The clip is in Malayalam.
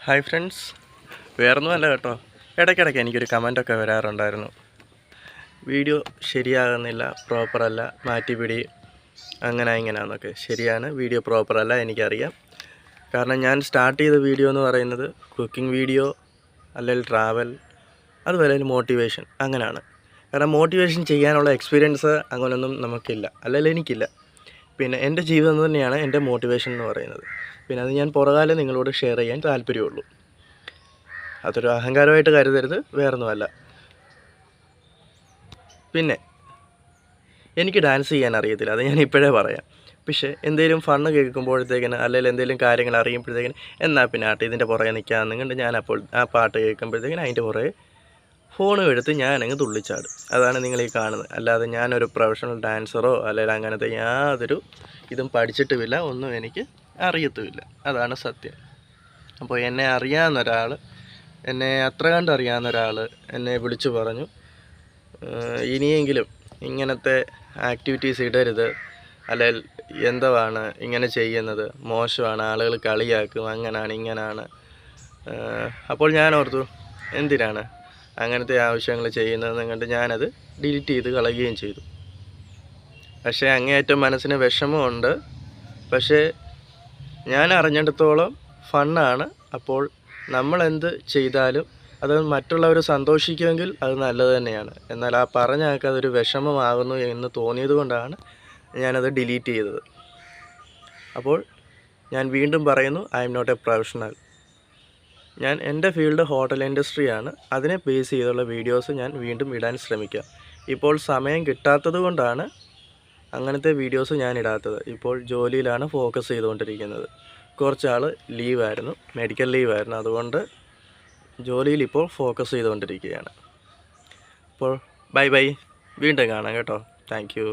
ഹായ് ഫ്രണ്ട്സ്, വേറൊന്നുമല്ല കേട്ടോ. ഇടയ്ക്കിടയ്ക്ക് എനിക്കൊരു കമൻറ്റൊക്കെ വരാറുണ്ടായിരുന്നു. വീഡിയോ ശരിയാകുന്നില്ല, പ്രോപ്പറല്ല, മാറ്റിപ്പിടി, അങ്ങനെ ഇങ്ങനെയാണെന്നൊക്കെ. ശരിയാണ്, വീഡിയോ പ്രോപ്പറല്ല, എനിക്കറിയാം. കാരണം ഞാൻ സ്റ്റാർട്ട് ചെയ്ത വീഡിയോ എന്ന് പറയുന്നത് കുക്കിംഗ് വീഡിയോ, അല്ലെങ്കിൽ ട്രാവൽ, അതുപോലെ മോട്ടിവേഷൻ, അങ്ങനെയാണ്. കാരണം മോട്ടിവേഷൻ ചെയ്യാനുള്ള എക്സ്പീരിയൻസ് അങ്ങനെയൊന്നും നമുക്കില്ല, അല്ലെങ്കിൽ എനിക്കില്ല. പിന്നെ എൻ്റെ ജീവിതം തന്നെയാണ് എൻ്റെ മോട്ടിവേഷൻ എന്ന് പറയുന്നത്. പിന്നെ അത് ഞാൻ പുറകാലം നിങ്ങളോട് ഷെയർ ചെയ്യാൻ താല്പര്യമുള്ളൂ. അതൊരു അഹങ്കാരമായിട്ട് കരുതരുത്, വേറൊന്നുമല്ല. പിന്നെ എനിക്ക് ഡാൻസ് ചെയ്യാൻ അറിയത്തില്ല, അത് ഞാൻ ഇപ്പോഴേ പറയാം. പക്ഷേ എന്തെങ്കിലും ഫണ്ണ് കേൾക്കുമ്പോഴത്തേക്കിന്, അല്ലെങ്കിൽ എന്തെങ്കിലും കാര്യങ്ങൾ അറിയുമ്പോഴത്തേക്കിന് എന്നാൽ പിന്നെ ഇതിൻ്റെ പുറകെ നിൽക്കാമെന്നുകൊണ്ട് ഞാൻ അപ്പോൾ ആ പാട്ട് കേൾക്കുമ്പോഴത്തേക്കിന് അതിൻ്റെ പുറകെ ഫോണും എടുത്ത് ഞാനങ്ങ് തുള്ളിച്ചാടും. അതാണ് നിങ്ങളീ കാണുന്നത്. അല്ലാതെ ഞാനൊരു പ്രൊഫഷണൽ ഡാൻസറോ അല്ലെങ്കിൽ അങ്ങനത്തെ യാതൊരു ഇതും പഠിച്ചിട്ടുമില്ല, ഒന്നും എനിക്ക് അറിയത്തുമില്ല. അതാണ് സത്യം. അപ്പോൾ എന്നെ അറിയാവുന്ന ഒരാൾ, എന്നെ അത്ര കണ്ട് അറിയാവുന്ന ഒരാൾ എന്നെ വിളിച്ചു പറഞ്ഞു, ഇനിയെങ്കിലും ഇങ്ങനത്തെ ആക്ടിവിറ്റീസ് ഇടരുത്, അല്ലെങ്കിൽ എന്താണ് ഇങ്ങനെ ചെയ്യുന്നത്, മോശമാണ്, ആളുകൾ കളിയാക്കും, അങ്ങനെയാണ് ഇങ്ങനെയാണ്. അപ്പോൾ ഞാൻ ഓർത്തു, എന്തിനാണ് അങ്ങനത്തെ ആവശ്യങ്ങൾ ചെയ്യുന്നതെന്ന് കണ്ട് ഞാനത് ഡിലീറ്റ് ചെയ്ത് കളയുകയും ചെയ്തു. പക്ഷേ അങ്ങേയറ്റം മനസ്സിന് വിഷമമുണ്ട്. പക്ഷേ ഞാൻ അറിഞ്ഞിടത്തോളം ഫണ്ണാണ്. അപ്പോൾ നമ്മളെന്ത് ചെയ്താലും അത് മറ്റുള്ളവർ സന്തോഷിക്കുമെങ്കിൽ അത് നല്ലത് തന്നെയാണ്. എന്നാൽ ആ പറഞ്ഞ ആൾക്ക് അതൊരു വിഷമമാകുന്നു എന്ന് തോന്നിയത് കൊണ്ടാണ് ഞാനത് ഡിലീറ്റ് ചെയ്തത്. അപ്പോൾ ഞാൻ വീണ്ടും പറയുന്നു, I am not a professional. ഞാൻ എൻ്റെ ഫീൽഡ് ഹോട്ടൽ ഇൻഡസ്ട്രിയാണ്. അതിനെ ബേസ് ചെയ്തുള്ള വീഡിയോസ് ഞാൻ വീണ്ടും ഇടാൻ ശ്രമിക്കാം. ഇപ്പോൾ സമയം കിട്ടാത്തത് കൊണ്ടാണ് അങ്ങനത്തെ വീഡിയോസ് ഞാൻ ഇടാത്തത്. ഇപ്പോൾ ജോലിയിലാണ് ഫോക്കസ് ചെയ്തുകൊണ്ടിരിക്കുന്നത്. കുറച്ചാൾ ലീവായിരുന്നു, മെഡിക്കൽ ലീവായിരുന്നു. അതുകൊണ്ട് ജോലിയിൽ ഇപ്പോൾ ഫോക്കസ് ചെയ്തുകൊണ്ടിരിക്കുകയാണ്. അപ്പോൾ ബൈ, വീണ്ടും കാണാം കേട്ടോ. Thank you.